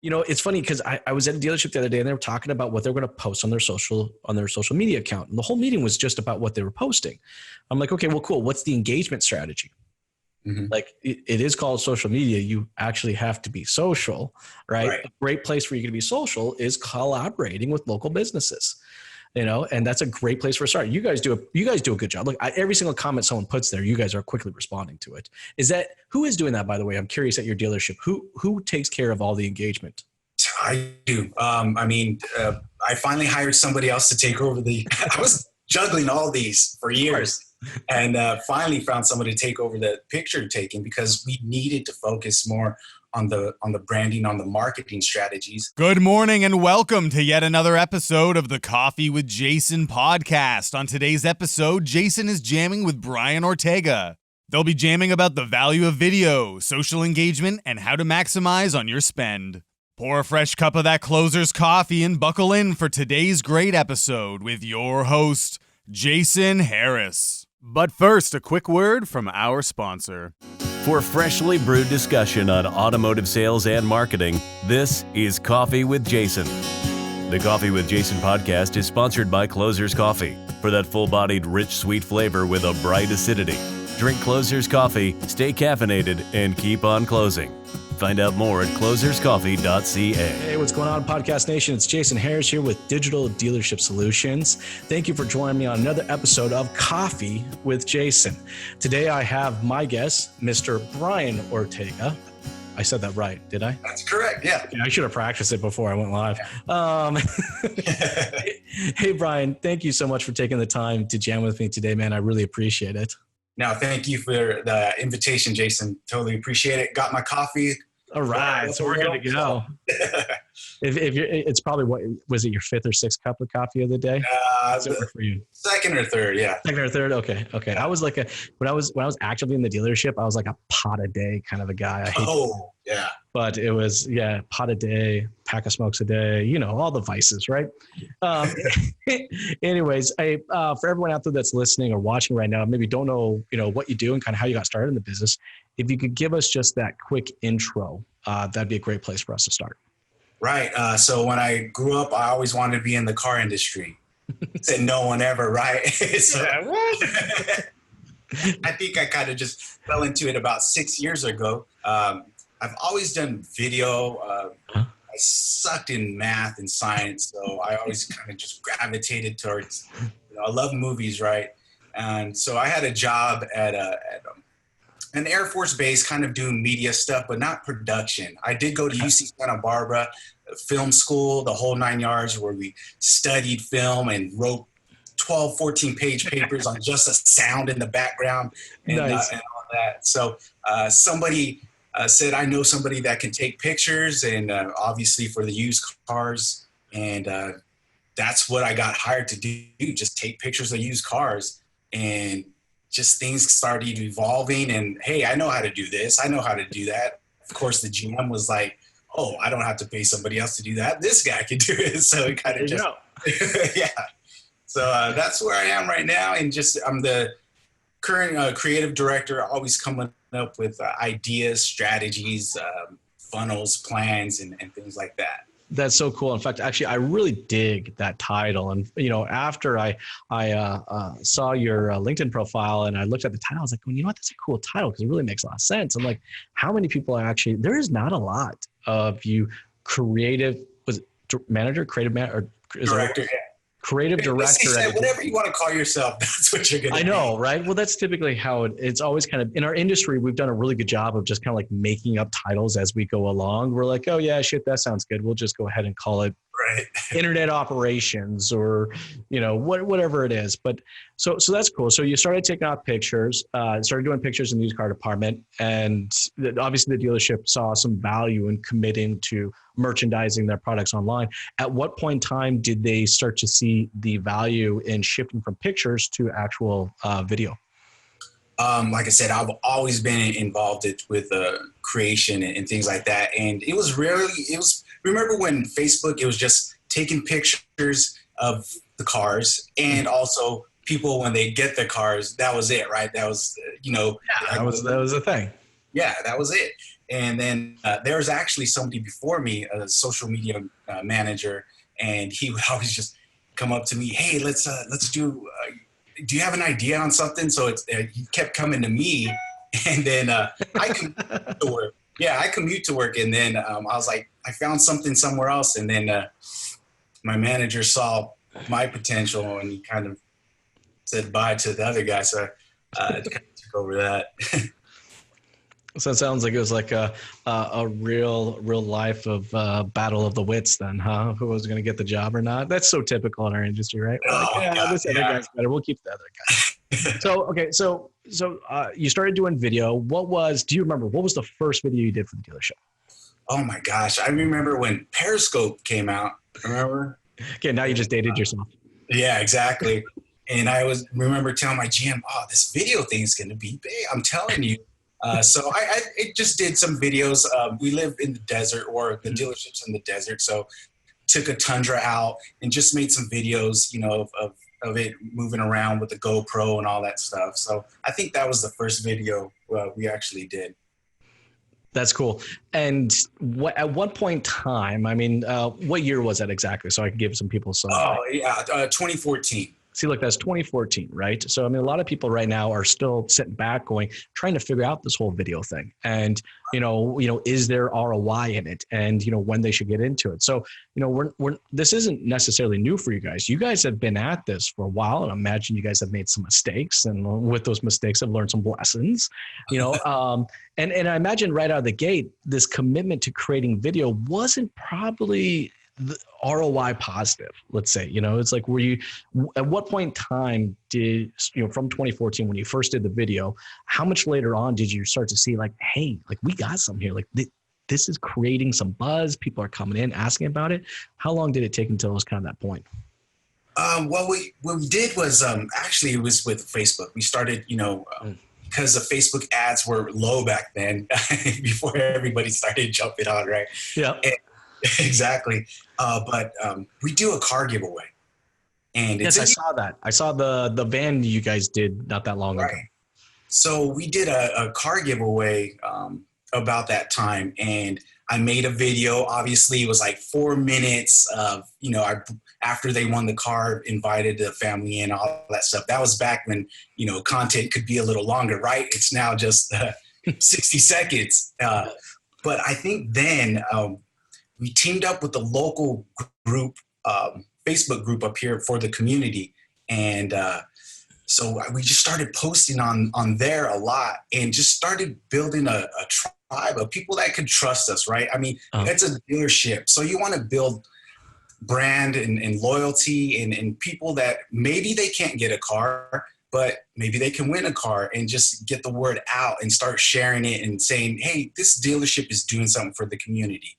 It's funny because I was at a dealership the other day and they were talking about what they're going to post on their social media account. And the whole meeting was just about what they were posting. I'm like, okay, well, cool. What's the engagement strategy? Mm-hmm. Like it is called social media. You actually have to be social, right? A great place for you to be social is collaborating with local businesses, and that's a great place for a start. You guys do a good job. Look, every single comment someone puts there, you guys are quickly responding to it. Who is doing that, by the way? I'm curious at your dealership, who takes care of all the engagement? I do. I finally hired somebody else to take over I was juggling all these for years. And finally found somebody to take over the picture taking because we needed to focus more on the branding, on the marketing strategies. Good morning and welcome to yet another episode of the Coffee with Jason podcast. On today's episode, Jason is jamming with Brian Ortega. They'll be jamming about the value of video, social engagement, and how to maximize on your spend. Pour a fresh cup of that closer's coffee and buckle in for today's great episode with your host, Jason Harris. But first, a quick word from our sponsor. For freshly brewed discussion on automotive sales and marketing, this is Coffee with Jason. The Coffee with Jason podcast is sponsored by Closer's Coffee. For that full-bodied, rich, sweet flavor with a bright acidity. Drink Closer's Coffee, stay caffeinated, and keep on closing. Find out more at closerscoffee.ca. Hey, what's going on, Podcast Nation? It's Jason Harris here with Digital Dealership Solutions. Thank you for joining me on another episode of Coffee with Jason. Today I have my guest, Mr. Brian Ortega. I said that right, did I? That's correct, yeah. I should have practiced it before I went live. Hey, Brian, thank you so much for taking the time to jam with me today, man. I really appreciate it. No, thank you for the invitation, Jason. Totally appreciate it. Got my coffee. All right, so we're good to go. If you're, it's probably what was it, your fifth or sixth cup of coffee of the day? For you? Second or third, yeah. Second or third, okay. I was like when I was actively in the dealership, I was like a pot a day kind of a guy. Yeah. But it was pot a day, pack of smokes a day, all the vices, right? Anyways, for everyone out there that's listening or watching right now, maybe don't know what you do and kind of how you got started in the business. If you could give us just that quick intro, that'd be a great place for us to start. Right. So when I grew up, I always wanted to be in the car industry. Said no one ever, right? So, I think I kind of just fell into it about 6 years ago. I've always done video. I sucked in math and science, so I always kind of just gravitated towards, I love movies, right? And so I had a job at an Air Force base kind of doing media stuff, but not production. I did go to UC Santa Barbara, film school, the whole 9 yards, where we studied film and wrote 12, 14-page papers on just the sound in the background and all that. So somebody said, I know somebody that can take pictures and obviously for the used cars. And that's what I got hired to do, just take pictures of used cars. And just things started evolving and, hey, I know how to do this. I know how to do that. Of course, the GM was like, oh, I don't have to pay somebody else to do that. This guy can do it. So it kind of just, yeah. So that's where I am right now. And I'm the current creative director, always coming up with ideas, strategies, funnels, plans, and things like that. That's so cool. In fact, actually, I really dig that title. And, after I saw your LinkedIn profile and I looked at the title, I was like, well, you know what? That's a cool title because it really makes a lot of sense. I'm like, how many people are actually, there is not a lot of you creative, was it manager, creative manager? Director, yeah. Creative director. Whatever you want to call yourself, that's what you're going to I know, right? Well, that's typically how it's always kind of, in our industry, we've done a really good job of just kind of like making up titles as we go along. We're like, oh yeah, shit, that sounds good. We'll just go ahead and call it internet operations or, whatever it is. But so that's cool. So you started taking out pictures, started doing pictures in the used car department. And obviously the dealership saw some value in committing to merchandising their products online. At what point in time did they start to see the value in shifting from pictures to actual video? Like I said, I've always been involved with creation and things like that. And remember when Facebook, it was just taking pictures of the cars and also people when they get the cars, that was it, right? That was, that was the thing. Yeah, that was it. And then there was actually somebody before me, a social media manager, and he would always just come up to me, hey, let's do you have an idea on something? So he kept coming to me, and then I commute to work. Yeah, I commute to work, and then I was like, I found something somewhere else, and then my manager saw my potential, and he kind of said bye to the other guy, so I kind of took over that. So it sounds like it was like a real life of battle of the wits then, huh? Who was going to get the job or not? That's so typical in our industry, right? We're like, this other guy's better. We'll keep the other guy. So, okay. So you started doing video. Do you remember, what was the first video you did for the dealership? Oh my gosh. I remember when Periscope came out. Remember? Okay. Now you just dated yourself. Yeah, exactly. And I remember telling my GM, oh, this video thing is going to be big. I'm telling you. So I just did some videos. We live in the desert, or the dealership's in the desert. So took a Tundra out and just made some videos, of it moving around with the GoPro and all that stuff. So I think that was the first video we actually did. That's cool. And at what point in time, what year was that exactly? So I can give some people some. Oh, yeah, 2014. See, look, that's 2014, right? So, a lot of people right now are still sitting back trying to figure out this whole video thing. And, is there ROI in it? And, when they should get into it. So, this isn't necessarily new for you guys. You guys have been at this for a while, and I imagine you guys have made some mistakes, and with those mistakes have learned some lessons, and I imagine right out of the gate, this commitment to creating video wasn't probably the ROI positive, let's say. It's like, at what point in time did, from 2014 when you first did the video, how much later on did you start to see like, hey, like we got some here, like this is creating some buzz, people are coming in asking about it? How long did it take until it was kind of that point? What we did was actually it was with Facebook. We started, because the Facebook ads were low back then, before everybody started jumping on, right? Yeah. Exactly. But we do a car giveaway. And yes, I saw that. I saw the van you guys did not that long ago. So we did a car giveaway about that time, and I made a video. Obviously, it was like 4 minutes of, after they won the car, invited the family in, all that stuff. That was back when, content could be a little longer, right? It's now just 60 seconds. But I think then we teamed up with the local group, Facebook group up here for the community. And so we just started posting on there a lot, and just started building a tribe of people that could trust us, right? It's a dealership. So you want to build brand and loyalty and people that maybe they can't get a car, but maybe they can win a car, and just get the word out and start sharing it and saying, hey, this dealership is doing something for the community.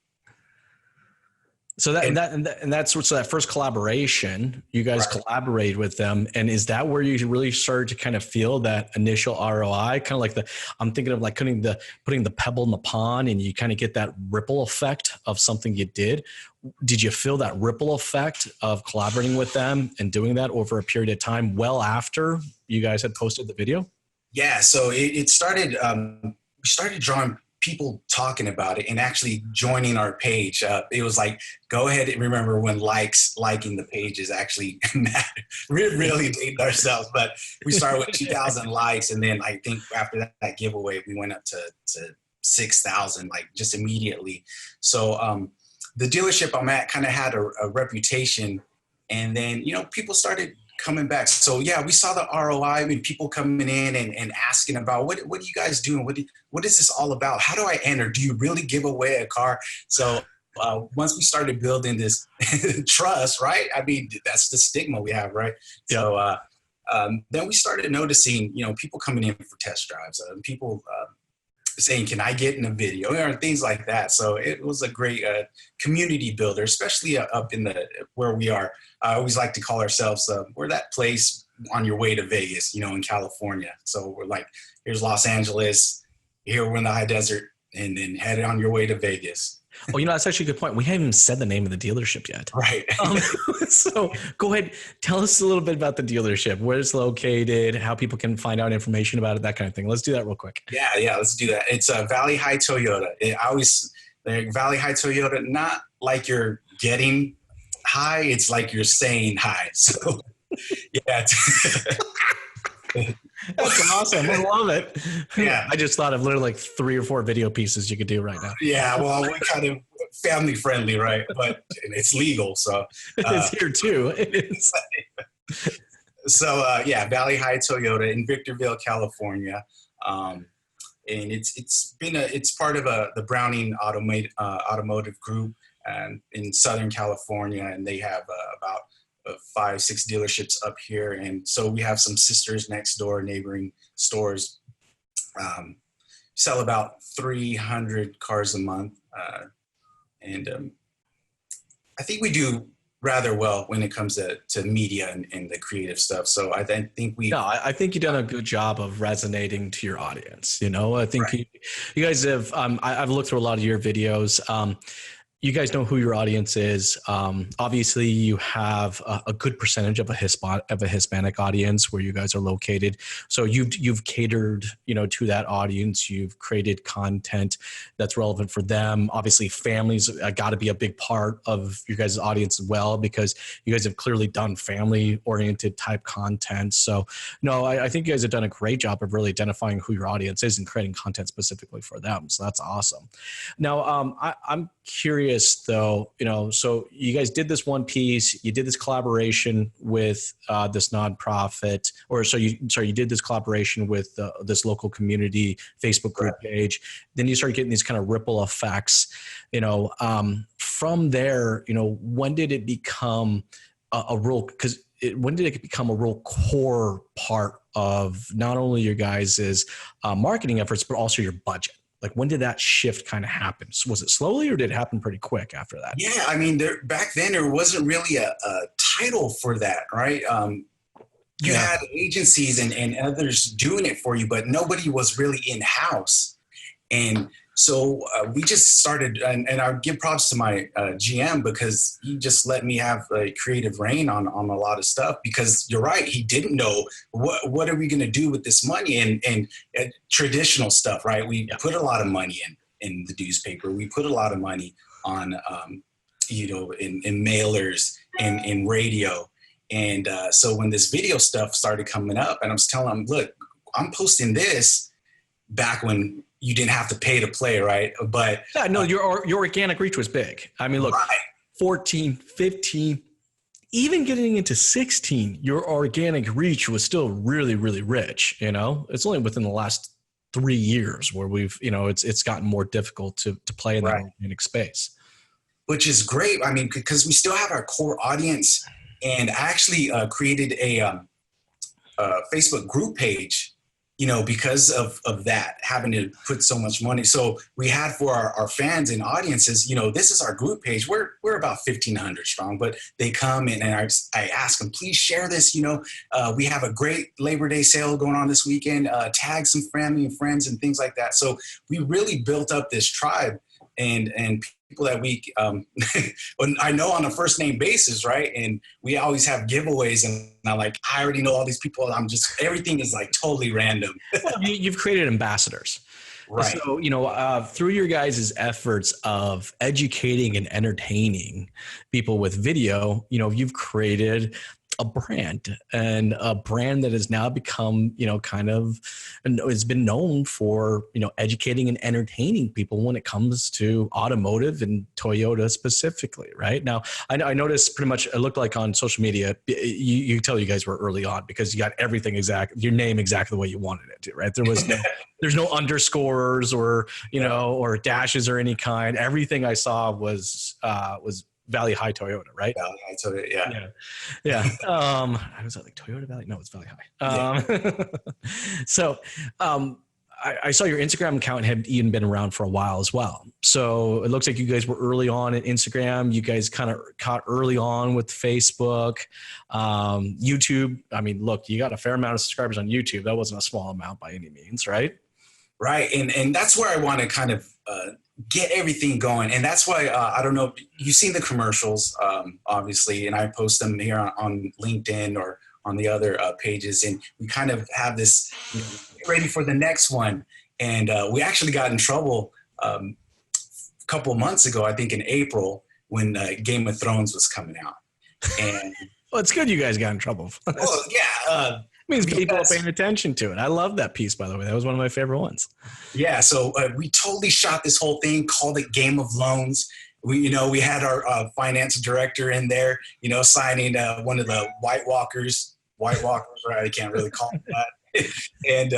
So that's what's that first collaboration. You guys collaborate with them, and is that where you really started to kind of feel that initial ROI? Kind of like I'm thinking of like putting the pebble in the pond, and you kind of get that ripple effect of something you did. Did you feel that ripple effect of collaborating with them and doing that over a period of time, well after you guys had posted the video? Yeah. So it started. We started drawing people talking about it and actually joining our page. It was like, go ahead and remember when liking the page is actually we really dated ourselves, but we started with 2,000 likes. And then I think after that giveaway, we went up to 6,000, like just immediately. So the dealership I'm at kind of had a reputation, and then, people started coming back. So yeah, we saw the ROI. People coming in and asking about what are you guys doing? What is this all about? How do I enter? Do you really give away a car? So once we started building this trust, right? That's the stigma we have, right? Yeah. So then we started noticing, people coming in for test drives, people saying, can I get in a video, or things like that. So it was a great community builder, especially up in where we are. I always like to call ourselves, we're that place on your way to Vegas, in California. So we're like, here's Los Angeles, here we're in the high desert, and then headed on your way to Vegas. Oh, that's actually a good point. We haven't even said the name of the dealership yet. Right. So go ahead, tell us a little bit about the dealership, where it's located, how people can find out information about it, that kind of thing. Let's do that real quick. Yeah, let's do that. It's Valley High Toyota. Valley High Toyota, not like you're getting high, it's like you're saying hi. So, yeah. That's awesome. I love it. Yeah. I just thought of literally like 3 or 4 video pieces you could do right now. Yeah, well, we're kind of family friendly, right? But it's legal, so. It's here too. It is. So, Valley High Toyota in Victorville, California. And it's part of the Browning Automotive Group in Southern California, and they have about 5-6 dealerships up here, and so we have some sisters next door, neighboring stores. Sell about 300 cars a month, and I think we do rather well when it comes to media and the creative stuff. So I think I think you've done a good job of resonating to your audience. I think right. you guys have. I've looked through a lot of your videos. You guys know who your audience is. Obviously, you have a good percentage of a Hispanic audience where you guys are located. So you've catered, to that audience. You've created content that's relevant for them. Obviously, families got to be a big part of your guys' audience as well, because you guys have clearly done family-oriented type content. So, I think you guys have done a great job of really identifying who your audience is and creating content specifically for them. So that's awesome. Now, I'm curious though, so you guys did this one piece, you did this collaboration with this nonprofit, you did this collaboration with this local community Facebook group page. Then you started getting these kind of ripple effects, from there, when did it become when did it become a real core part of not only your guys' marketing efforts, but also your budget? Like, when did that shift kind of happen? Was it slowly, or did it happen pretty quick after that? Yeah, I mean, back then there wasn't really a title for that, right? You had agencies and others doing it for you, but nobody was really in-house. And so we just started, and I give props to my GM, because he just let me have a creative reign on a lot of stuff, because you're right, he didn't know what are we going to do with this money and traditional stuff, right? We put a lot of money in the newspaper. We put a lot of money on, in mailers and in radio. And so when this video stuff started coming up, and I was telling him, look, I'm posting this back when you didn't have to pay to play, right? But your organic reach was big. I mean, look, 14, 15, even getting into 16, your organic reach was still really, really rich. It's only within the last 3 years where we've, it's gotten more difficult to play in that organic space. Which is great. I mean, because we still have our core audience, and I actually created a Facebook group page, because of that, having to put so much money. So we had for our fans and audiences, this is our group page. We're about 1,500 strong, but they come in and I ask them, please share this. We have a great Labor Day sale going on this weekend. Tag some family and friends and things like that. So we really built up this tribe and people that we, I know on a first name basis, right? And we always have giveaways, and I already know all these people. Everything is like totally random. Well, you've created ambassadors. Right. So, through your guys' efforts of educating and entertaining people with video, you've created a brand that has now become, has been known for, educating and entertaining people when it comes to automotive and Toyota specifically. Right now, I noticed pretty much, it looked like on social media, you can tell you guys were early on because you got everything your name exactly the way you wanted it to, right? There was there's no underscores or, or dashes or any kind. Everything I saw was Valley High Toyota, right? Valley High Toyota, yeah. I was like Toyota Valley. No, it's Valley High. So, I saw your Instagram account had even been around for a while as well. So it looks like you guys were early on at Instagram. You guys kind of caught early on with Facebook, YouTube. I mean, look, you got a fair amount of subscribers on YouTube. That wasn't a small amount by any means, right? Right, and that's where I want to kind of get everything going. And that's why, I don't know, you've seen the commercials, obviously, and I post them here on LinkedIn or on the other pages. And we kind of have this, get ready for the next one. And we actually got in trouble a couple of months ago, I think in April, when Game of Thrones was coming out. And well, it's good you guys got in trouble. well, yeah. Means people are paying attention to it. I love that piece, by the way. That was one of my favorite ones. Yeah, so we totally shot this whole thing, called it Game of Loans. We had our finance director in there, signing one of the White Walkers, right? I can't really call them that. and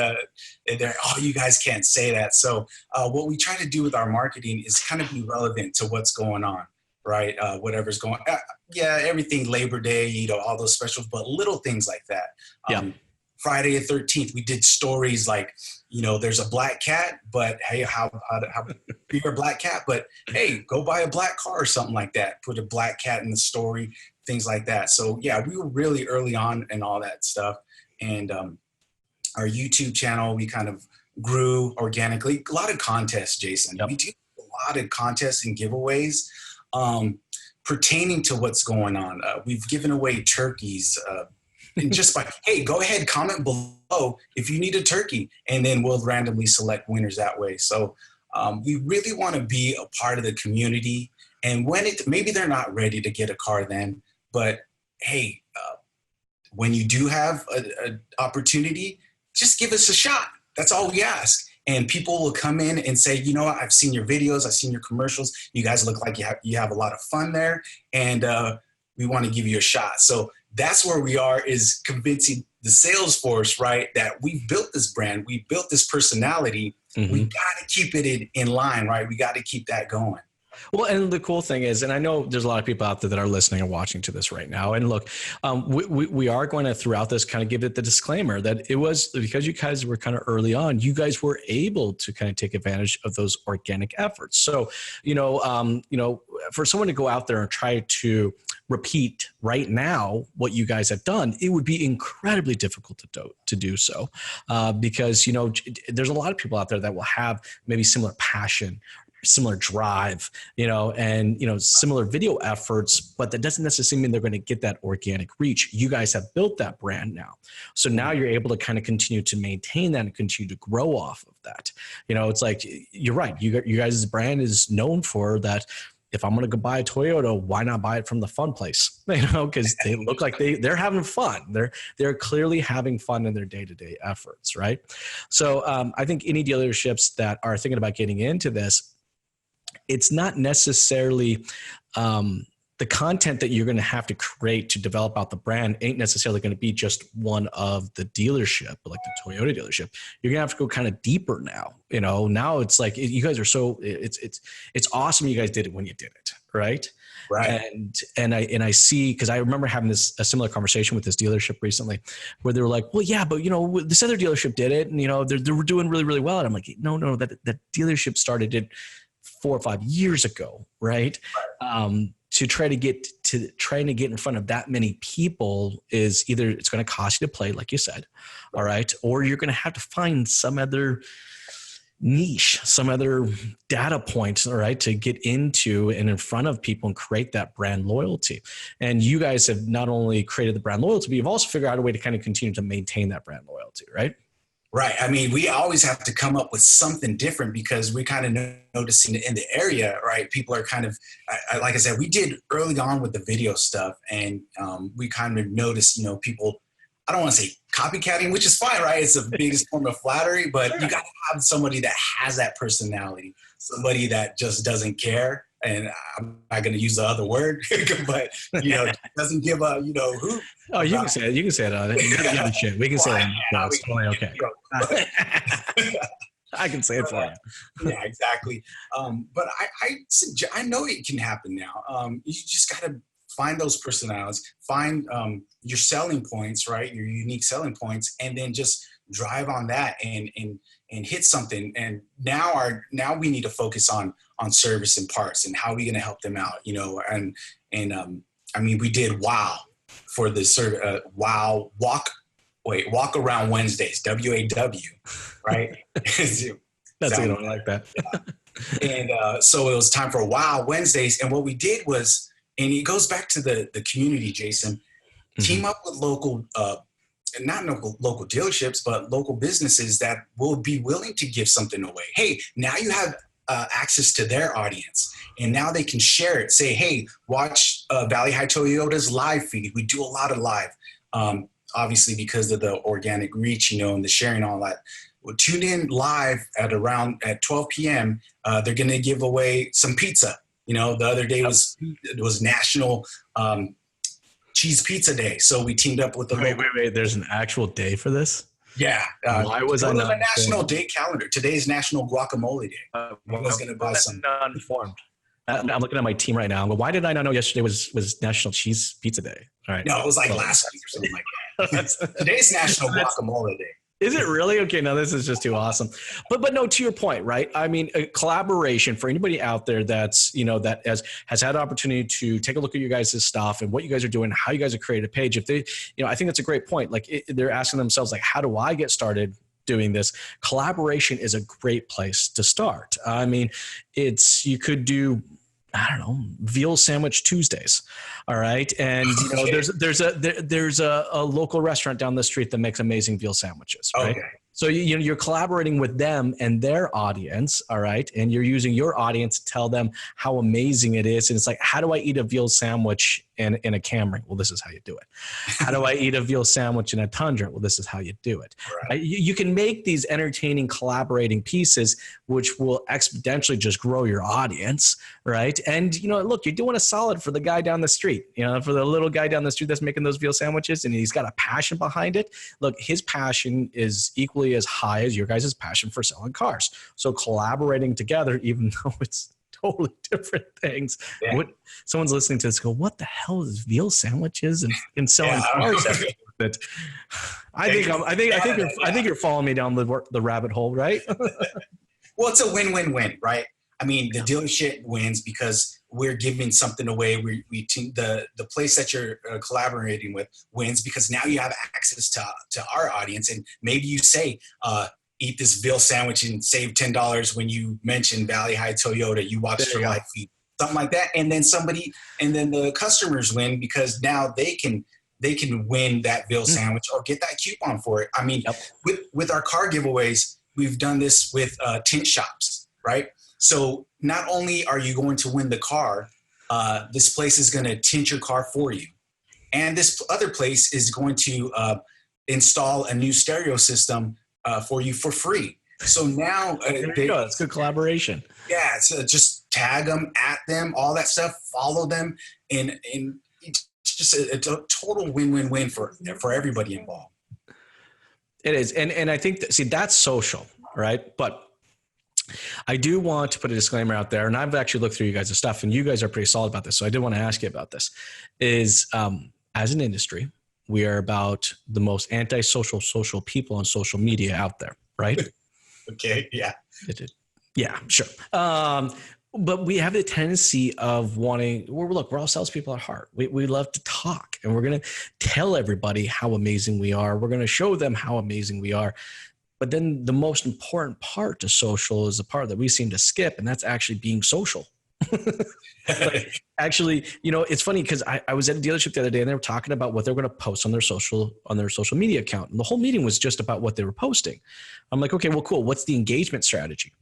they're, oh, you guys can't say that. So what we try to do with our marketing is kind of be relevant to what's going on, right? Whatever's going on. Yeah, everything, Labor Day, all those specials, but little things like that. Friday the 13th, we did stories like, there's a black cat, but hey, how you're a black cat, but hey, go buy a black car or something like that. Put a black cat in the story, things like that. So yeah, we were really early on and all that stuff. And our YouTube channel, we kind of grew organically. A lot of contests, Jason. Yep. We do a lot of contests and giveaways pertaining to what's going on. We've given away turkeys. And just by, hey, go ahead, comment below if you need a turkey, and then we'll randomly select winners that way. So we really want to be a part of the community. And when maybe they're not ready to get a car then, but hey, when you do have an opportunity, just give us a shot. That's all we ask. And people will come in and say, I've seen your videos, I've seen your commercials. You guys look like you have a lot of fun there, and we want to give you a shot. So that's where we are, is convincing the sales force, right, that we built this brand, we built this personality. Mm-hmm. We got to keep it in line, right? We got to keep that going. Well, and the cool thing is, and I know there's a lot of people out there that are listening and watching to this right now. And look, we are going to, throughout this, kind of give it the disclaimer that it was because you guys were kind of early on, you guys were able to kind of take advantage of those organic efforts. So, for someone to go out there and try to repeat right now what you guys have done, it would be incredibly difficult to do so because, there's a lot of people out there that will have maybe similar passion, similar drive, and similar video efforts, but that doesn't necessarily mean they're going to get that organic reach. You guys have built that brand now. So now you're able to kind of continue to maintain that and continue to grow off of that. It's like, you're right. You guys' brand is known for that. If I'm going to go buy a Toyota, why not buy it from the fun place? Because they look like they're having fun. They're clearly having fun in their day-to-day efforts, right? So I think any dealerships that are thinking about getting into this, it's not necessarily the content that you're going to have to create to develop out the brand ain't necessarily going to be just one of the dealership, like the Toyota dealership. You're going to have to go kind of deeper now. Now it's like you guys are so it's awesome. You guys did it when you did it, right? Right. And I see, because I remember having a similar conversation with this dealership recently, where they were like, well, yeah, but this other dealership did it, and they were doing really, really well. And I'm like, no, that dealership started it 4 or 5 years ago, right? To trying to get in front of that many people is either it's going to cost you to play, like you said, all right, or you're going to have to find some other niche, some other data points, all right, to get into and in front of people and create that brand loyalty. And you guys have not only created the brand loyalty, but you've also figured out a way to kind of continue to maintain that brand loyalty, right? Right. I mean, we always have to come up with something different because we kind of noticing in the area, right? People are kind of, like I said, we did early on with the video stuff, and we kind of noticed, people, I don't want to say copycatting, which is fine, right? It's the biggest form of flattery, but you got to have somebody that has that personality, somebody that just doesn't care. And I'm not going to use the other word, but doesn't give a who. Oh, you can say it. You can say it. Shit. We can say it. No, it's totally okay. I can say it for you. Yeah, exactly. But I know it can happen now. You just got to find those personalities, find your selling points, right? Your unique selling points, and then just drive on that and hit something. And now we need to focus on service and parts and how are we going to help them out, and I mean, we did WOW for the walk around Wednesdays, WAW, right? That's exactly. I like that. Yeah. And so it was time for Wow Wednesdays. And what we did was, and it goes back to the community, Jason, team up with local, not local dealerships, but local businesses that will be willing to give something away. Hey, now you have access to their audience, and now they can share it. Say, hey, watch Valley High Toyota's live feed. We do a lot of live, obviously because of the organic reach, and the sharing, all that. Well, tune in live at 12 p.m. They're going to give away some pizza. The other day was National Cheese Pizza Day, so we teamed up with the wait. There's an actual day for this? Yeah. Why was I not a national day calendar? Today's National Guacamole Day. I was going to buy some. Uninformed. I'm looking at my team right now. Why did I not know yesterday was National Cheese Pizza Day? All right. No, it was last week or something like that. Today's National Guacamole Day. Is it really? Okay, now this is just too awesome. But no, to your point, right? I mean, a collaboration for anybody out there that's, that has had an opportunity to take a look at you guys' stuff and what you guys are doing, how you guys have created a page. If they, I think that's a great point. They're asking themselves, how do I get started doing this? Collaboration is a great place to start. I mean, you could do, I don't know, veal sandwich Tuesdays. All right. And there's a local restaurant down the street that makes amazing veal sandwiches. Right. Okay. So you're collaborating with them and their audience. All right. And you're using your audience to tell them how amazing it is. And it's how do I eat a veal sandwich in a Camry? Well, this is how you do it. How do I eat a veal sandwich in a Tundra? Well, this is how you do it. Right. You can make these entertaining collaborating pieces, which will exponentially just grow your audience. Right. And, look, you're doing a solid for the guy down the street, for the little guy down the street that's making those veal sandwiches, and he's got a passion behind it. Look, his passion is equally as high as your guys' passion for selling cars. So collaborating together, even though it's totally different things. Yeah. Someone's listening to this go, what the hell is veal sandwiches and selling cars? But I think you're following me down the rabbit hole, right? Well, it's a win-win-win, right? I mean, the dealership wins because we're giving something away. The place that you're collaborating with wins because now you have access to our audience. And maybe you say, eat this veal sandwich and save $10 when you mention Valley High Toyota. You watched your live feed, something like that. And then the customers win because now they can win that veal sandwich or get that coupon for it. I mean, with our car giveaways, we've done this with tint shops, right? So not only are you going to win the car, this place is going to tint your car for you. And this other place is going to install a new stereo system for you for free. So now it's good collaboration. Yeah, so just tag them, at them, all that stuff, follow them, and it's just a total win-win-win for everybody involved. It is, and I think that's social, right? But I do want to put a disclaimer out there, and I've actually looked through you guys' stuff, and you guys are pretty solid about this. So I did want to ask you about this. Is as an industry, we are about the most antisocial people on social media out there, right? Okay, yeah. Yeah, sure. But we have the tendency of wanting, we're all salespeople at heart. We love to talk, and we're going to tell everybody how amazing we are. We're going to show them how amazing we are. But then the most important part to social is the part that we seem to skip, and that's actually being social. Actually, it's funny because I was at a dealership the other day and they were talking about what they're going to post on their social media account. And the whole meeting was just about what they were posting. I'm like, okay, well, cool. What's the engagement strategy?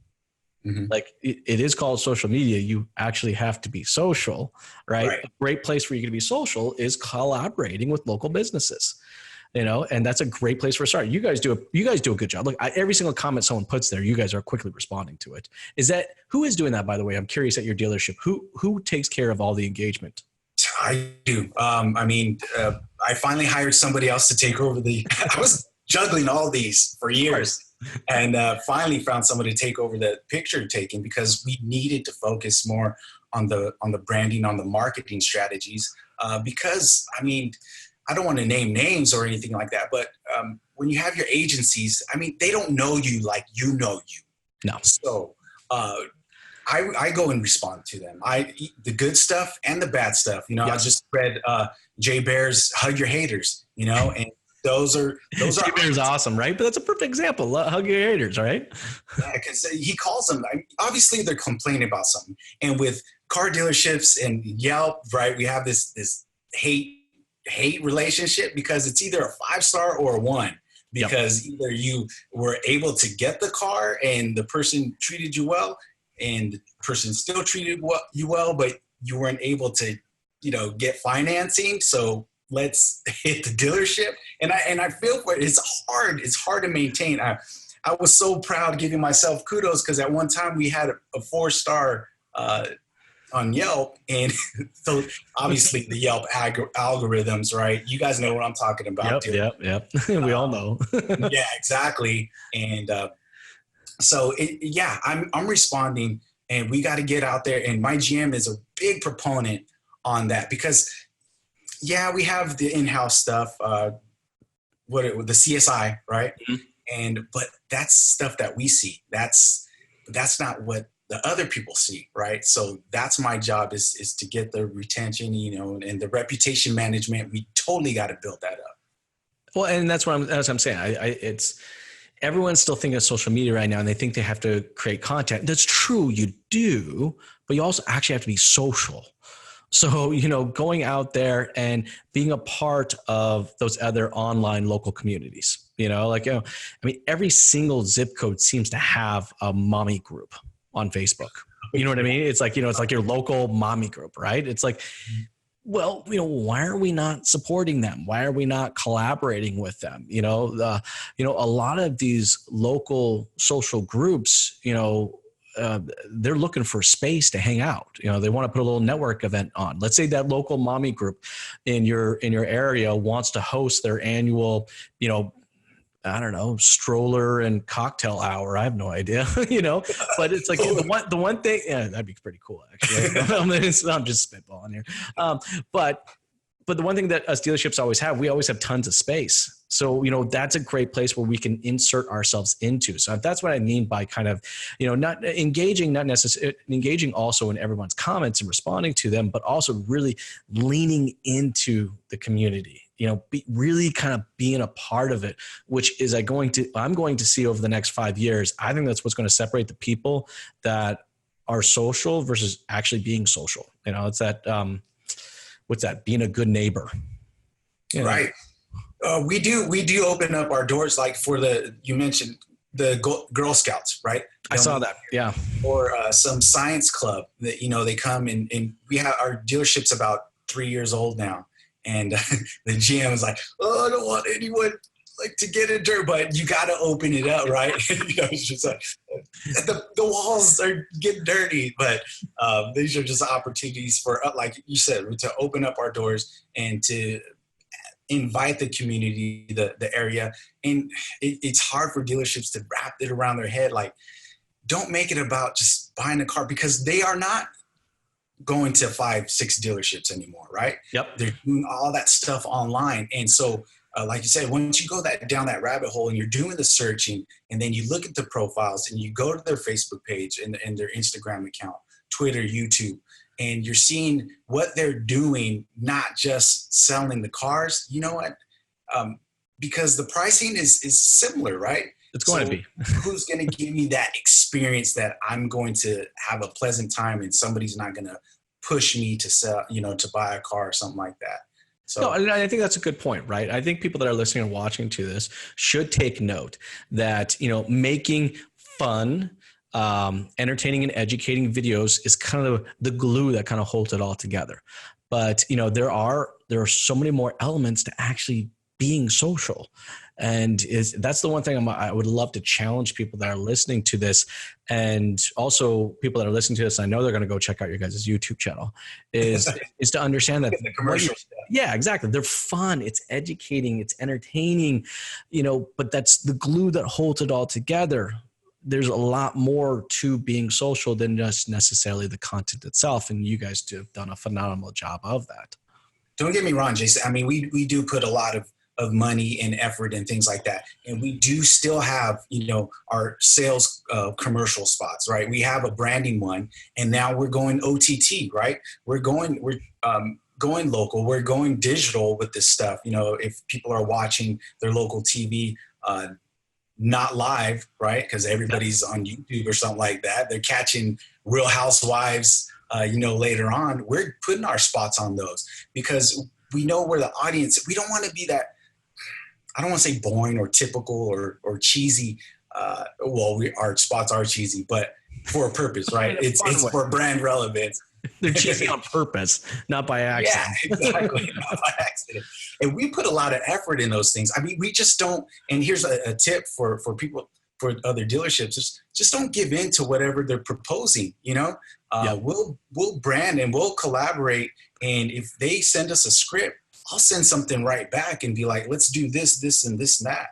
Mm-hmm. It is called social media. You actually have to be social, right? A great place for you to be social is collaborating with local businesses. And that's a great place for a start. You guys do a good job. Look, every single comment someone puts there, you guys are quickly responding to it. Who is doing that, by the way? I'm curious at your dealership. Who takes care of all the engagement? I do. I finally hired somebody else to take over I was juggling all these for years and finally found somebody to take over the picture taking because we needed to focus more on the branding, on the marketing strategies. Because I don't want to name names or anything like that, but when you have your agencies, they don't know you like you know you. No. So I go and respond to them. I eat the good stuff and the bad stuff. I just read Jay Bear's Hug Your Haters, and Those are Haters awesome, right? But that's a perfect example. Hug your haters, right? Yeah, because he calls them. Obviously, they're complaining about something. And with car dealerships and Yelp, right, we have this hate relationship because it's either a 5-star or a 1. Because either you were able to get the car and the person treated you well, and the person still treated you well, but you weren't able to, get financing. So let's hit the dealership. And I feel for it. It's hard to maintain. I was so proud giving myself kudos because at one time we had a 4-star on Yelp. And so obviously the Yelp algorithms, right? You guys know what I'm talking about. Yep. We all know. Yeah, exactly. And so I'm responding, and we got to get out there. And my GM is a big proponent on that because we have the in-house stuff, the CSI, right? Mm-hmm. But that's stuff that we see. That's not what the other people see, right? So that's my job is to get the retention, and the reputation management. We totally got to build that up. Well, and that's what I'm saying. It's everyone's still thinking of social media right now, and they think they have to create content. That's true, you do, but you also actually have to be social. So, going out there and being a part of those other online local communities, every single zip code seems to have a mommy group on Facebook. You know what I mean? It's like, it's like your local mommy group, right? It's like, well, why are we not supporting them? Why are we not collaborating with them? A lot of these local social groups, they're looking for space to hang out. They want to put a little network event on. Let's say that local mommy group in your area wants to host their annual, I don't know, stroller and cocktail hour. I have no idea, but it's like the one thing, that'd be pretty cool actually. I'm just spitballing here. But the one thing that us dealerships always have, we always have tons of space. So, that's a great place where we can insert ourselves into. So that's what I mean by kind of, not engaging, not necessarily engaging also in everyone's comments and responding to them, but also really leaning into the community, really kind of being a part of it, which is I'm going to see over the next 5 years. I think that's what's going to separate the people that are social versus actually being social. It's that, what's that? Being a good neighbor. Right. We do open up our doors, like for you mentioned the Girl Scouts, right? I saw that. Yeah. Or some science club that, they come and we have our dealership's about 3 years old now. And the GM is like, I don't want anyone to get in dirt, but you got to open it up, right? It's just like the walls are getting dirty, but these are just opportunities for, like you said, to open up our doors and to invite the community, the area. And it's hard for dealerships to wrap it around their head. Like, don't make it about just buying a car, because they are not going to 5-6 dealerships anymore, right? Yep. They're doing all that stuff online. And so, like you said, once you go down that rabbit hole and you're doing the searching, and then you look at the profiles and you go to their Facebook page and their Instagram account, Twitter, YouTube, and you're seeing what they're doing, not just selling the cars, you know what? Because the pricing is similar, right? It's going to be. Who's going to give me that experience that I'm going to have a pleasant time, and somebody's not going to push me to sell, to buy a car or something like that. So, no, and I think that's a good point, right? I think people that are listening and watching to this should take note that, making fun, entertaining and educating videos is kind of the glue that kind of holds it all together. But, there are so many more elements to actually being social. And that's the one thing I would love to challenge people that are listening to this, and also people that are listening to this. I know they're going to go check out your guys' YouTube channel. Is to understand that the commercial stuff. Yeah, exactly. They're fun. It's educating. It's entertaining. But that's the glue that holds it all together. There's a lot more to being social than just necessarily the content itself, and you guys have done a phenomenal job of that. Don't get me wrong, Jason. I mean, we do put a lot of money and effort and things like that. And we do still have, our sales commercial spots, right? We have a branding one, and now we're going OTT, right? We're going local. We're going digital with this stuff. You know, if people are watching their local TV, not live, right? Because everybody's on YouTube or something like that. They're catching Real Housewives, later on. We're putting our spots on those because we know we're the audience. We don't want to be that, I don't want to say boring or typical or cheesy. Our spots are cheesy, but for a purpose, right? It's for brand relevance. They're cheesy on purpose, not by accident. Yeah, exactly. Not by accident. And we put a lot of effort in those things. I mean, we just don't, and here's a tip for people, for other dealerships, just don't give in to whatever they're proposing, We'll brand and we'll collaborate. And if they send us a script, I'll send something right back and be like, let's do this, and this, and that.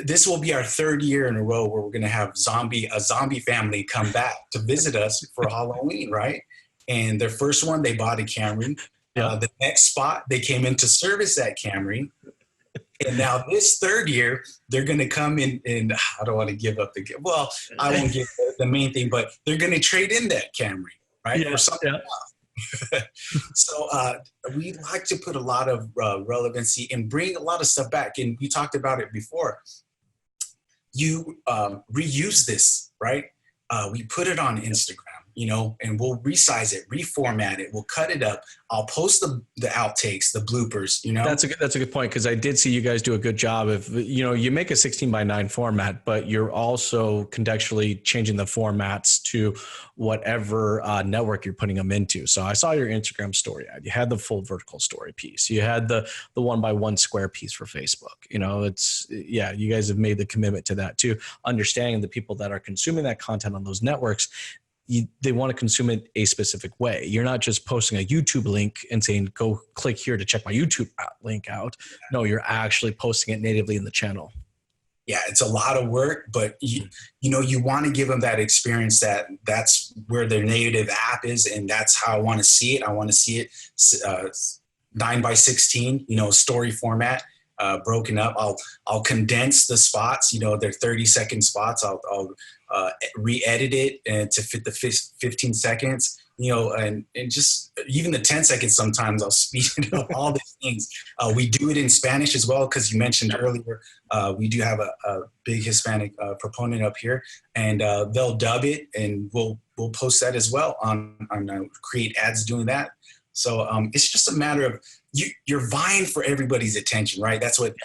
This will be our third year in a row where we're going to have a zombie family come back to visit us for Halloween, right? And their first one, they bought a Camry. Yeah. The next spot, they came in to service that Camry. And now this third year, they're going to come in, and I don't want to give up I won't give the main thing, but they're going to trade in that Camry, right? Yeah. For something else. So we like to put a lot of relevancy and bring a lot of stuff back. And we talked about it before. You reuse this, right? We put it on Instagram, and we'll resize it, reformat it. We'll cut it up. I'll post the outtakes, the bloopers, That's a good point, because I did see you guys do a good job of, you make a 16:9 format, but you're also contextually changing the formats to whatever network you're putting them into. So I saw your Instagram story ad. You had the full vertical story piece. You had the 1x1 square piece for Facebook. You guys have made the commitment to that too. Understanding the people that are consuming that content on those networks, they want to consume it a specific way. You're not just posting a YouTube link and saying, go click here to check my YouTube link out. No, you're actually posting it natively in the channel. Yeah, it's a lot of work, but you want to give them that experience that's where their native app is. And that's how I want to see it. I want to see it 9:16, story format, broken up. I'll condense the spots, they're 30-second spots. I'll re-edit it and to fit the 15 seconds, and just even the 10 seconds, sometimes I'll speed it up, all these things. We do it in Spanish as well, because you mentioned earlier, we do have a big Hispanic proponent up here, and they'll dub it, and we'll post that as well on create ads doing that. So it's just a matter of you're vying for everybody's attention, right? That's what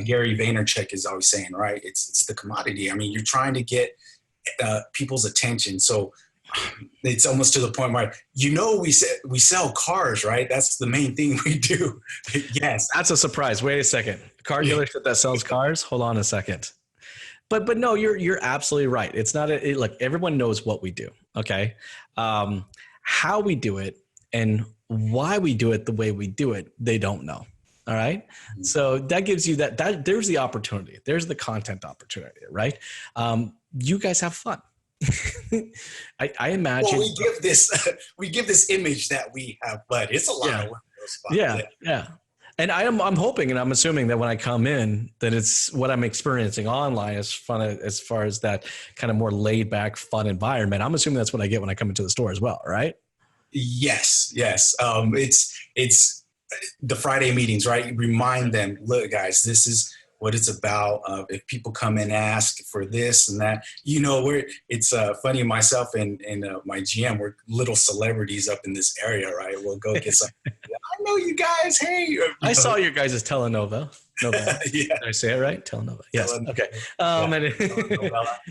Gary Vaynerchuk is always saying, right? It's the commodity. I mean, you're trying to get people's attention. So it's almost to the point where, we sell cars, right? That's the main thing we do. Yes. That's a surprise. Wait a second. Car dealership that sells cars? Hold on a second. But no, you're absolutely right. It's not like everyone knows what we do. Okay. How we do it and why we do it the way we do it, they don't know. All right. So that gives you that there's the opportunity. There's the content opportunity, right? You guys have fun. I imagine. Well, we give this image that we have, but it's a lot of work. Yeah. And I'm hoping and I'm assuming that when I come in, that it's what I'm experiencing online is fun as far as that kind of more laid back, fun environment. I'm assuming that's what I get when I come into the store as well, right? Yes. It's the Friday meetings, right? Remind them, look, guys, this is what it's about. If people come and ask for this and that, it's funny, myself and my GM, we're little celebrities up in this area, right? We'll go get some. I know you guys. Hey, I saw your guys' telenova. Yeah. Did I say it right? Telenova. Yes. Okay.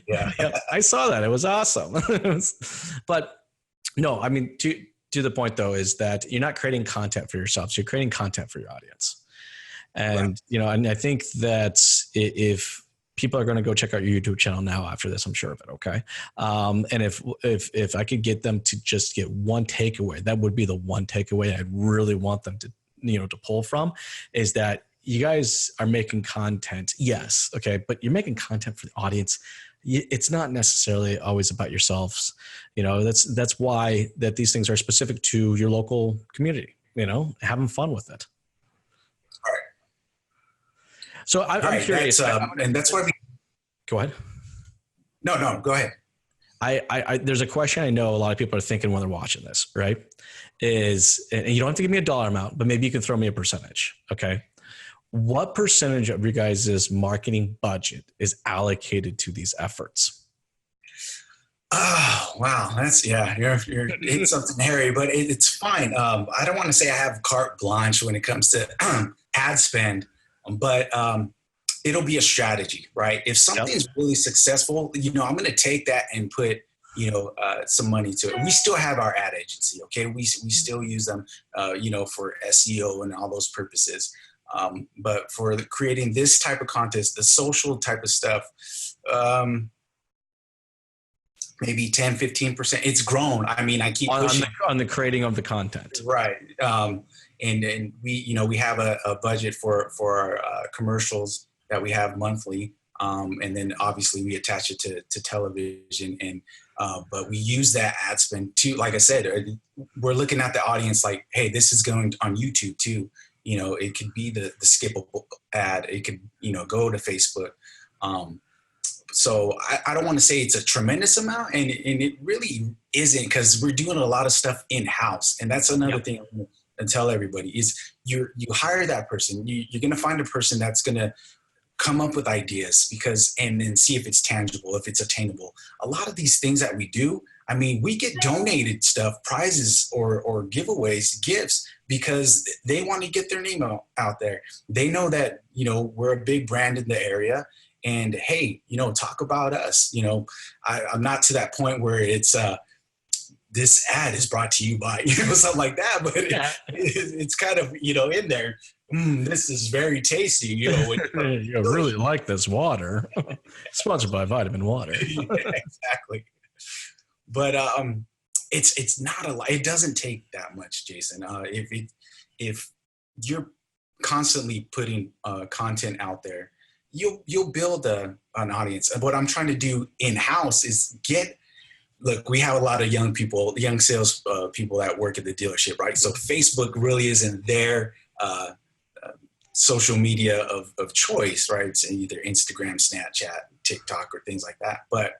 Yeah. I saw that. It was awesome. But no, I mean, to the point though, is that you're not creating content for yourselves. You're creating content for your audience. And, and I think that if people are going to go check out your YouTube channel now after this, I'm sure of it. Okay. And if I could get them to just get one takeaway, that would be the one takeaway I'd really want them to, to pull from, is that you guys are making content. Yes. Okay. But you're making content for the audience. It's not necessarily always about yourselves. That's why that these things are specific to your local community, having fun with it. All right. So I'm curious. And that's why we go ahead. No, go ahead. I there's a question I know a lot of people are thinking when they're watching this, right? is, and you don't have to give me a dollar amount, but maybe you can throw me a percentage. Okay. What percentage of your guys' marketing budget is allocated to these efforts? Oh, wow. You're hitting something hairy, but it's fine. I don't want to say I have carte blanche when it comes to ad spend, but it'll be a strategy, right? If something's really successful, I'm going to take that and put, some money to it. We still have our ad agency. Okay. We still use them, for SEO and all those purposes. But for creating this type of content, the social type of stuff, maybe 10, 15%. It's grown. I mean, I keep pushing on the creating of the content. Right. And we have a budget for our commercials that we have monthly. And then obviously we attach it to television, and but we use that ad spend to, like I said, we're looking at the audience like, hey, this is going on YouTube too. It could be the skippable ad. It could, go to Facebook. So I don't want to say it's a tremendous amount, and it really isn't, because we're doing a lot of stuff in-house. And that's another thing I want to tell everybody is you hire that person. You're going to find a person that's going to come up with ideas, and then see if it's tangible, if it's attainable. A lot of these things that we do, I mean, we get donated stuff, prizes or giveaways, gifts, because they want to get their name out there. They know that, we're a big brand in the area, and hey, talk about us. I'm not to that point where it's this ad is brought to you by, something like that, but it's kind of, in there. This is very tasty. You really like this water. Sponsored by Vitamin Water. Yeah, exactly. But it's not a lot. It doesn't take that much, Jason. If you're constantly putting content out there, you'll build an audience. And what I'm trying to do in-house is look, we have a lot of young sales people that work at the dealership, right? So Facebook really isn't their social media of choice, right? It's either Instagram, Snapchat, TikTok, or things like that. But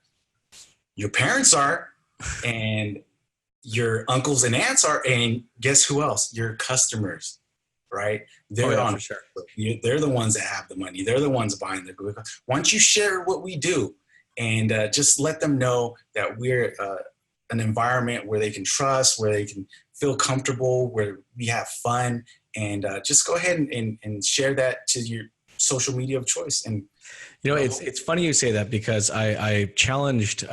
your parents are, and your uncles and aunts are, and guess who else? Your customers, right? They're on. For sure. They're the ones that have the money. They're the ones buying the good. Once you share what we do, and just let them know that we're an environment where they can trust, where they can feel comfortable, where we have fun, and just go ahead and share that to your social media of choice. And it's funny you say that, because I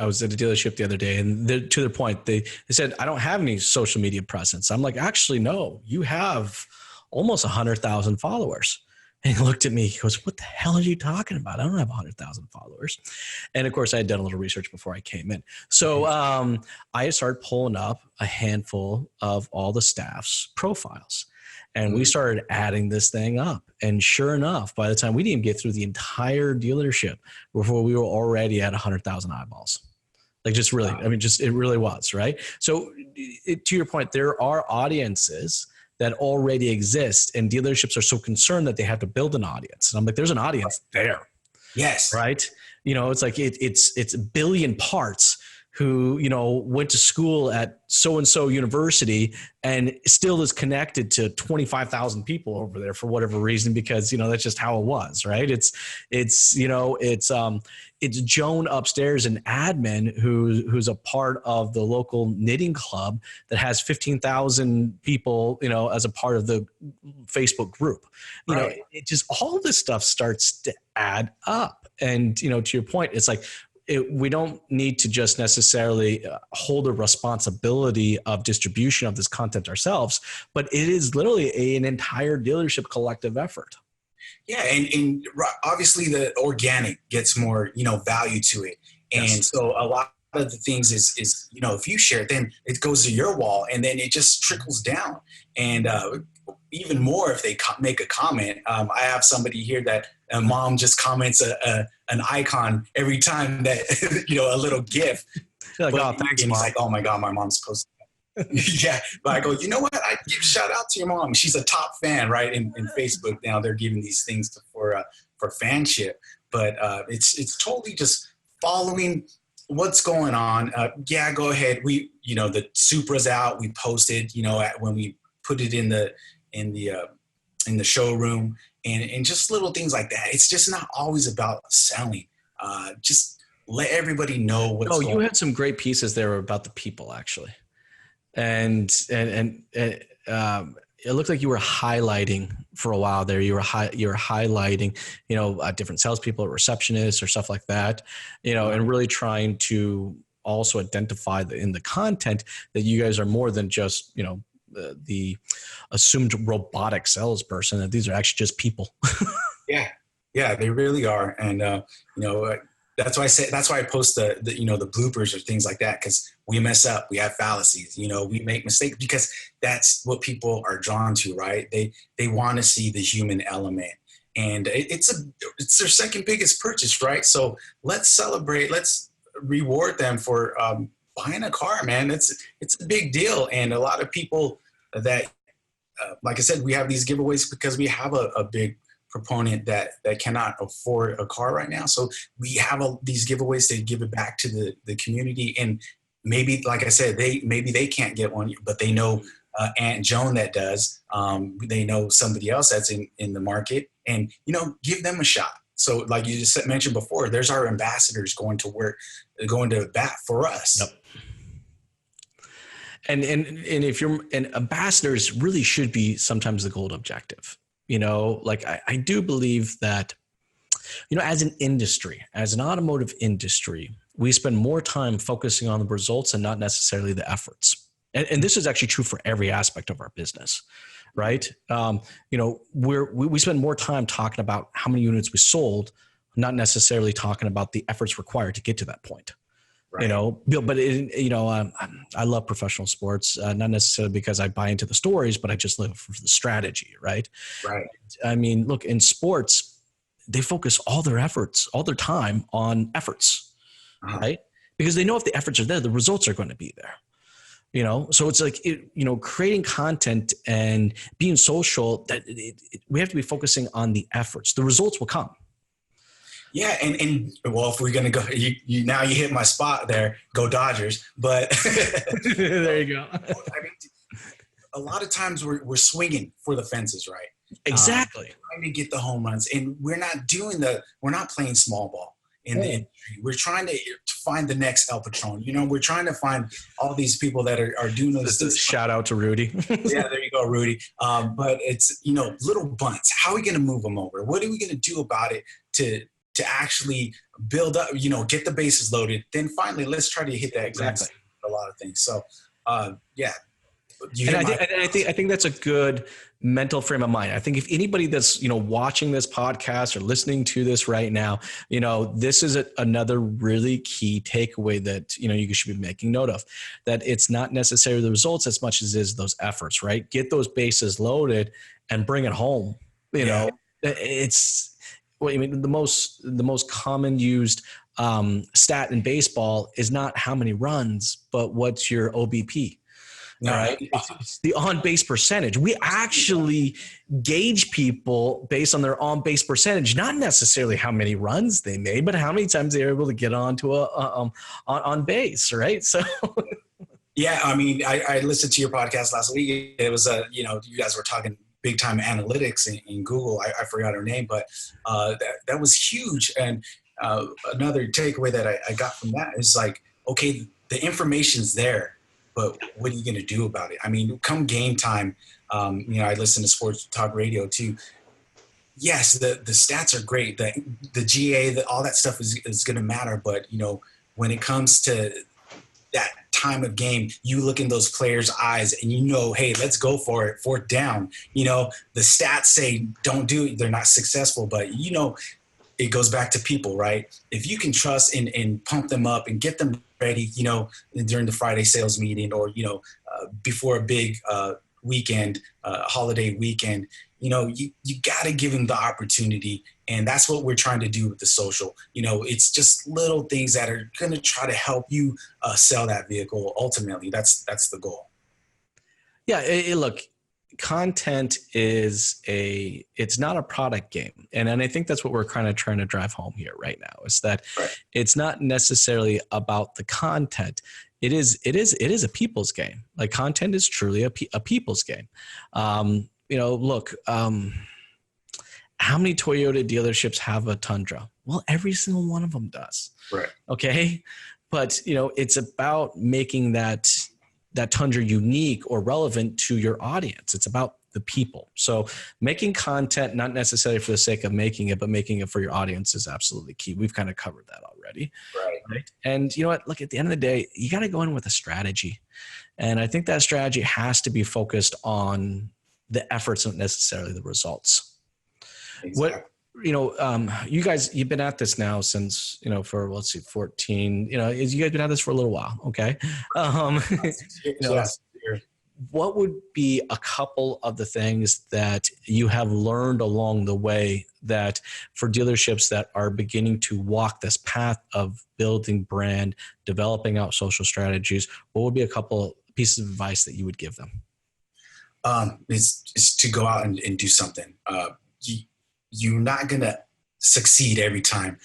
was at a dealership the other day, and to their point, they said, I don't have any social media presence. I'm like, actually, no, you have almost 100,000 followers. And he looked at me, he goes, what the hell are you talking about? I don't have 100,000 followers. And of course I had done a little research before I came in. So I started pulling up a handful of all the staff's profiles. And we started adding this thing up. And sure enough, by the time we didn't even get through the entire dealership before we were already at 100,000 eyeballs. Like, just really, wow. I mean, just, it really was, right? So to your point, there are audiences that already exist, and dealerships are so concerned that they have to build an audience. And I'm like, there's an audience there. Yes. Right. It's like, it's a billion parts who, went to school at so-and-so university and still is connected to 25,000 people over there for whatever reason, because, that's just how it was. Right. It's Joan upstairs, an admin who's a part of the local knitting club that has 15,000 people, as a part of the Facebook group. It just, all this stuff starts to add up. And, to your point, it's like, we don't need to just necessarily hold a responsibility of distribution of this content ourselves, but it is literally an entire dealership collective effort. Yeah. And obviously the organic gets more, value to it. And yes. So a lot of the things is, if you share it, then it goes to your wall, and then it just trickles down. And even more if they make a comment. I have somebody here that mom just comments an icon every time that, a little GIF. Like, oh, thanks, and Mom. He's like, oh my God, my mom's posting. Yeah. But I go, you know what? I give shout out to your mom. She's a top fan, right? In Facebook now, they're giving these things for fanship, but it's totally just following what's going on? Yeah, go ahead. We, the Supra's out. We posted, when we put it in the showroom, and just little things like that. It's just not always about selling. Just let everybody know what's going on. You had some great pieces there about the people, actually. And it looked like you were highlighting for a while there. You were highlighting, different salespeople, receptionists, or stuff like that, and really trying to also identify in the content that you guys are more than just, the assumed robotic salesperson, that these are actually just people. Yeah, they really are. And, that's why I post the bloopers or things like that. 'Cause we mess up, we have fallacies, we make mistakes, because that's what people are drawn to, right? They want to see the human element, and it's their second biggest purchase, right? So let's celebrate, let's reward them for, buying a car, man. It's a big deal. And a lot of people that, like I said, we have these giveaways because we have a big proponent that cannot afford a car right now. So we have these giveaways to give it back to the community. And maybe, like I said, maybe they can't get one, but they know Aunt Joan that does. They know somebody else that's in the market, and, give them a shot. So like you just mentioned before, there's our ambassadors going to bat for us. Yep. And if and ambassadors really should be sometimes the gold objective. I do believe that, as an industry, as an automotive industry, we spend more time focusing on the results and not necessarily the efforts. And this is actually true for every aspect of our business, right? We spend more time talking about how many units we sold, not necessarily talking about the efforts required to get to that point. Right. But I love professional sports, not necessarily because I buy into the stories, but I just live for the strategy. Right. Right. I mean, look, in sports, they focus all their efforts, all their time on efforts, right? Because they know if the efforts are there, the results are going to be there. So it's like, creating content and being social, that we have to be focusing on the efforts. The results will come. Yeah, and well, if we're gonna go, you now you hit my spot there. Go Dodgers! But there you go. I mean, a lot of times we're swinging for the fences, right? Exactly. Trying to get the home runs, and we're not playing small ball in the industry. We're trying to find the next El Patron. We're trying to find all these people that are doing this. Shout out to Rudy. Yeah, there you go, Rudy. But it's little bunts. How are we gonna move them over? What are we gonna do about it to actually build up, get the bases loaded? Then finally, let's try to hit that. Exactly. A lot of things. So, yeah. I think that's a good mental frame of mind. I think if anybody that's, watching this podcast or listening to this right now, this is another really key takeaway that, you should be making note of, that it's not necessarily the results as much as it is those efforts, right? Get those bases loaded and bring it home. It's, the most common used stat in baseball is not how many runs, but what's your OBP. All right. It's the on-base percentage. We actually gauge people based on their on-base percentage, not necessarily how many runs they made, but how many times they were able to get onto on base. Right. So. Yeah. I mean, I listened to your podcast last week. It was you guys were talking big time analytics in Google. I forgot her name, but that was huge. And another takeaway that I got from that is like, okay, the information's there, but what are you going to do about it? I mean, come game time, I listen to sports talk radio too. Yes, the stats are great. The GA, all that stuff is going to matter. But, when it comes to that time of game, you look in those players' eyes and hey, let's go for it, fourth down. The stats say don't do it, they're not successful, but it goes back to people, right? If you can trust and pump them up and get them ready, during the Friday sales meeting or, before a big weekend, holiday weekend, you got to give them the opportunity. And that's what we're trying to do with the social. It's just little things that are going to try to help you sell that vehicle. Ultimately, that's the goal. Yeah. Look, content it's not a product game. And I think that's what we're kind of trying to drive home here right now, is that it's not necessarily about the content. It is a people's game. Like, content is truly a people's game. Look, how many Toyota dealerships have a Tundra? Well, every single one of them does. Right. Okay. But, it's about making that Tundra unique or relevant to your audience. It's about the people. So making content, not necessarily for the sake of making it, but making it for your audience, is absolutely key. We've kind of covered that already. Right. And you know what? Look, at the end of the day, you got to go in with a strategy. And I think that strategy has to be focused on the efforts, not necessarily the results. Exactly. You guys, you've been at this now since, for, let's see, 14, you guys been at this for a little while. Okay. What would be a couple of the things that you have learned along the way that, for dealerships that are beginning to walk this path of building brand, developing out social strategies, what would be a couple pieces of advice that you would give them? Is to go out and do something. You're not going to succeed every time.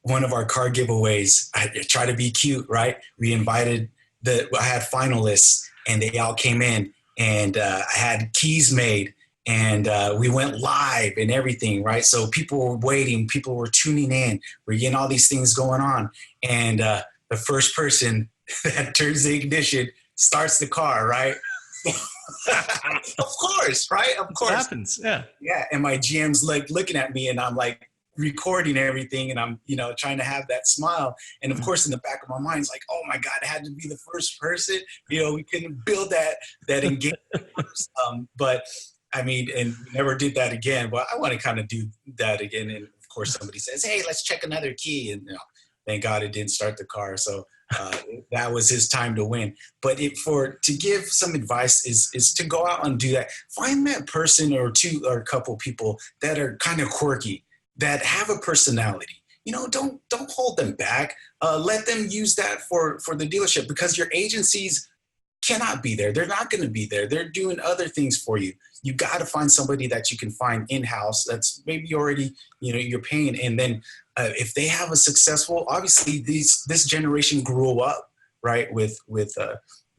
One of our car giveaways, I try to be cute, right? We invited I had finalists, and they all came in, and I had keys made, and we went live and everything, right? So people were waiting, people were tuning in, we're getting all these things going on. And the first person that turns the ignition starts the car, right? Of course, right? Of course. It happens. Yeah. Yeah. And my GM's like looking at me, and I'm like recording everything, and I'm, trying to have that smile. And of course, in the back of my mind, it's like, oh my God, it had to be the first person. We couldn't build that engagement. But I mean, and we never did that again. But I want to kind of do that again. And of course, somebody says, hey, let's check another key. And thank God it didn't start the car. So that was his time to win. But to give some advice is to go out and do that. Find that person or two or a couple people that are kind of quirky, that have a personality. Don't hold them back. Let them use that for the dealership, because your agencies cannot be there. They're not going to be there. They're doing other things for you. You got to find somebody that you can find in-house that's maybe already, you're paying. And then if they have a successful, obviously this generation grew up, right, with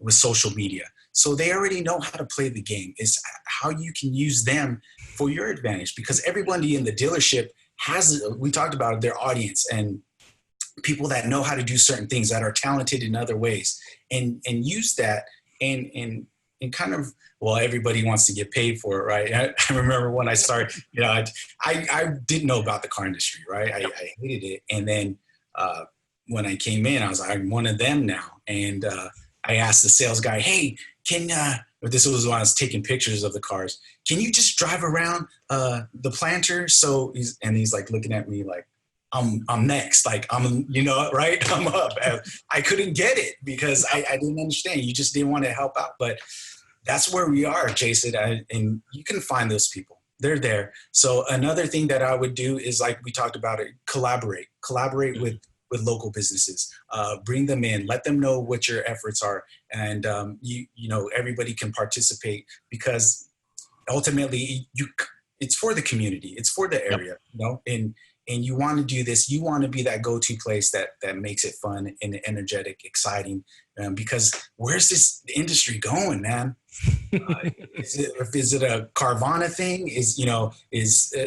social media. So they already know how to play the game. It's how you can use them for your advantage, because everybody in the dealership we talked about their audience and people that know how to do certain things, that are talented in other ways, and use that and kind of, well, everybody wants to get paid for it, right? I remember when I started, I didn't know about the car industry, right? I hated it. And then when I came in, I was like, I'm one of them now. And I asked the sales guy, hey, this was when I was taking pictures of the cars, can you just drive around the planter? So he's like looking at me like, I'm next. Like I'm, right? I'm up. I couldn't get it because I didn't understand. You just didn't want to help out. But that's where we are, Jason. And you can find those people. They're there. So another thing that I would do is, like we talked about it, collaborate with local businesses, bring them in, let them know what your efforts are. And, everybody can participate, because ultimately it's for the community. It's for the area, and you want to do this. You want to be that go-to place that makes it fun and energetic, exciting, because where's this industry going, man? Is it a Carvana thing? Is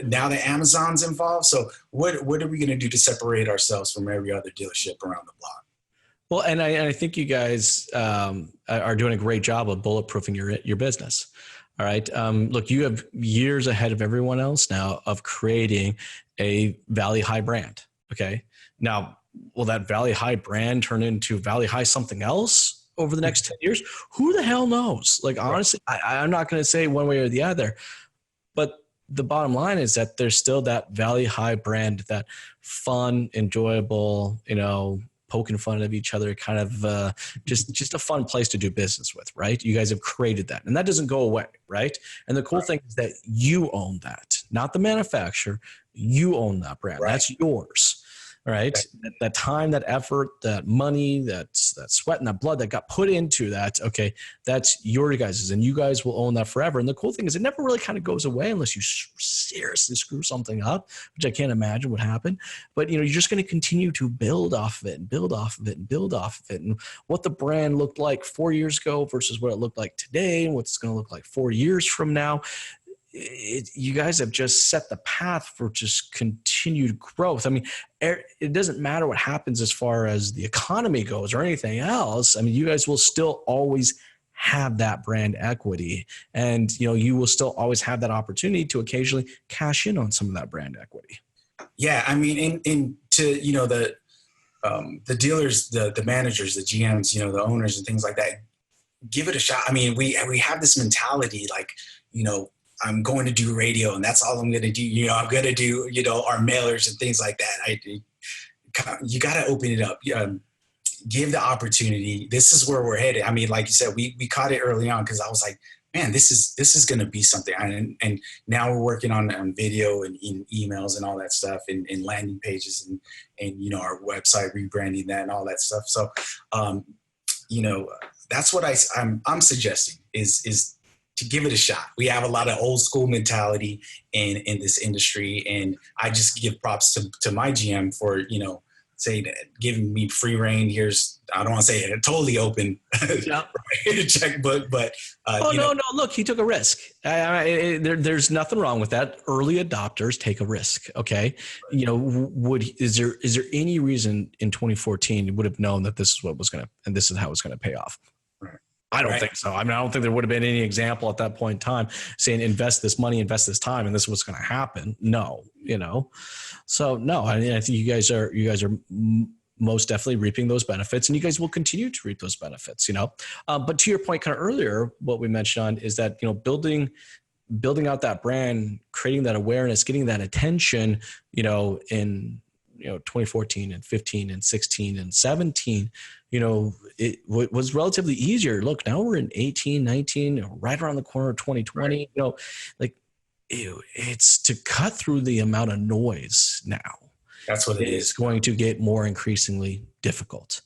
now that Amazon's involved? So what are we going to do to separate ourselves from every other dealership around the block? Well, and I think you guys are doing a great job of bulletproofing your business. All right. Look, you have years ahead of everyone else now of creating a Valley High brand. Okay. Now, will that Valley High brand turn into Valley High something else over the next 10 years? Who the hell knows? Like, honestly, I'm not going to say one way or the other, but the bottom line is that there's still that Valley High brand, that fun, enjoyable, poking fun of each other, kind of just a fun place to do business with, right? You guys have created that, and that doesn't go away, right? And the cool thing is that you own that, not the manufacturer. You own that brand. Right. That's yours. right? That time, that effort, that money, that sweat and that blood that got put into that, okay, that's your guys's, and you guys will own that forever. And the cool thing is it never really kind of goes away unless you seriously screw something up, which I can't imagine would happen. But, you're just going to continue to build off of it and build off of it and build off of it. And what the brand looked like 4 years ago versus what it looked like today and what's going to look like 4 years from now. You guys have just set the path for just continued growth. I mean, it doesn't matter what happens as far as the economy goes or anything else. I mean, you guys will still always have that brand equity, and you will still always have that opportunity to occasionally cash in on some of that brand equity. Yeah, I mean, the dealers, the managers, the GMs, the owners and things like that, give it a shot. I mean, we have this mentality like, I'm going to do radio and that's all I'm going to do. I'm going to do, our mailers and things like that. You got to open it up. Give the opportunity. This is where we're headed. I mean, like you said, we caught it early on because I was like, man, this is going to be something. And now we're working on video and emails and all that stuff and landing pages and our website, rebranding that and all that stuff. So, that's what I'm suggesting is to give it a shot. We have a lot of old school mentality in this industry. And I just give props to my GM for, giving me free reign. I don't want to say it totally open checkbook, but no, look, he took a risk. There's nothing wrong with that. Early adopters take a risk. Okay. Is there any reason in 2014 you would have known that this is what was going to, and this is how it's going to pay off? Right. I don't think so. I mean, I don't think there would have been any example at that point in time saying invest this money, invest this time, and this is what's going to happen. No, So no, I think you guys are most definitely reaping those benefits, and you guys will continue to reap those benefits. But to your point, kind of earlier, what we mentioned on is that building out that brand, creating that awareness, getting that attention, in 2014 and 15 and 16 and 17. It was relatively easier. Look, now we're in 18, 19, right around the corner of 2020, right. It's to cut through the amount of noise now. That's what it is. It's going to get more increasingly difficult.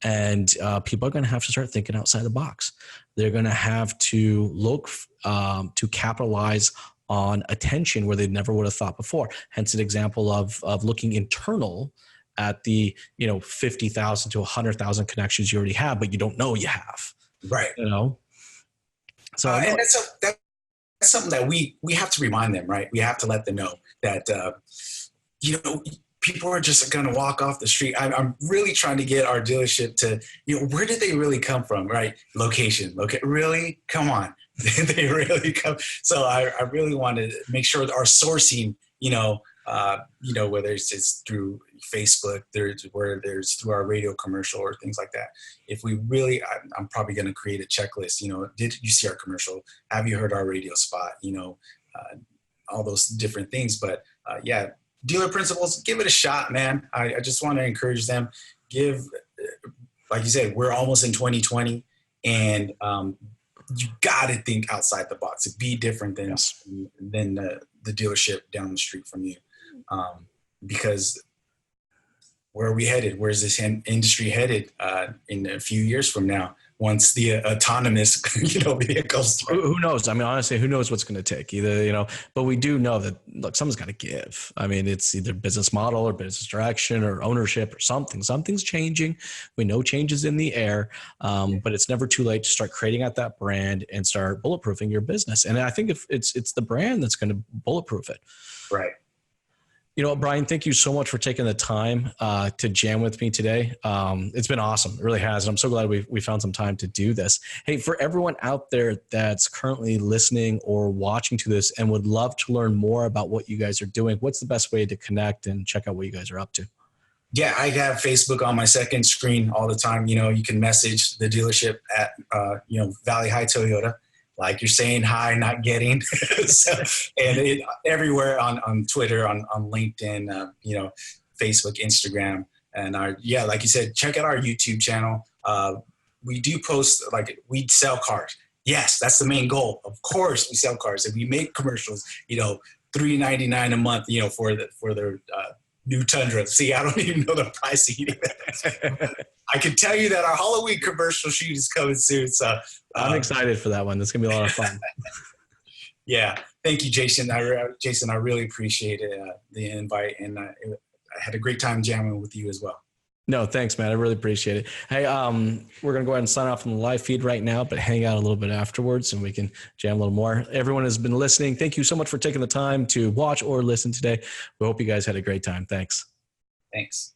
And people are going to have to start thinking outside the box. They're going to have to look to capitalize on attention where they never would have thought before. Hence an example of looking internal at the 50,000 to 100,000 connections you already have, but you don't know you have. Right. So and that's something that we have to remind them, right? We have to let them know that people are just going to walk off the street. I'm really trying to get our dealership to where did they really come from, right? Location. Really? Come on. They really come. So I really want to make sure that our sourcing, whether it's through Facebook, there's through our radio commercial or things like that. If we really, I'm probably going to create a checklist. Did you see our commercial? Have you heard our radio spot? All those different things. But dealer principals, give it a shot, man. I just want to encourage them. Like you said, we're almost in 2020, and you got to think outside the box. Be different than the dealership down the street from you, because where are we headed? Where's this industry headed in a few years from now? Once the autonomous, vehicles. Who knows? I mean, honestly, who knows what's going to take either, but we do know that, look, someone's got to give. I mean, it's either business model or business direction or ownership or something. Something's changing. We know change is in the air, but it's never too late to start creating out that brand and start bulletproofing your business. And I think if it's the brand that's going to bulletproof it. Right. Brian, thank you so much for taking the time to jam with me today. It's been awesome. It really has. And I'm so glad we found some time to do this. Hey, for everyone out there that's currently listening or watching to this and would love to learn more about what you guys are doing, what's the best way to connect and check out what you guys are up to? Yeah, I have Facebook on my second screen all the time. You can message the dealership at, Valley High Toyota. Like you're saying hi, not getting. Everywhere on Twitter, on LinkedIn, Facebook, Instagram. And like you said, check out our YouTube channel. We do post, we sell cars. Yes, that's the main goal. Of course, we sell cars and we make commercials, $3.99 a month, for their new Tundra. See, I don't even know the pricing. I can tell you that our Halloween commercial shoot is coming soon. So I'm excited for that one. That's going to be a lot of fun. Yeah. Thank you, Jason. I really appreciate the invite, and I had a great time jamming with you as well. No, thanks, man. I really appreciate it. Hey, we're going to go ahead and sign off on the live feed right now, but hang out a little bit afterwards and we can jam a little more. Everyone has been listening. Thank you so much for taking the time to watch or listen today. We hope you guys had a great time. Thanks. Thanks.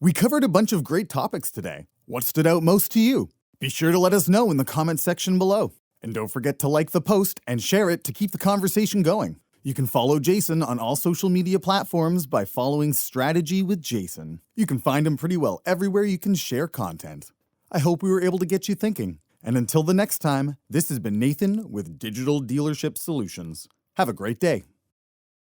We covered a bunch of great topics today. What stood out most to you? Be sure to let us know in the comments section below. And don't forget to like the post and share it to keep the conversation going. You can follow Jason on all social media platforms by following Strategy with Jason. You can find him pretty well everywhere you can share content. I hope we were able to get you thinking. And until the next time, this has been Nathan with Digital Dealership Solutions. Have a great day.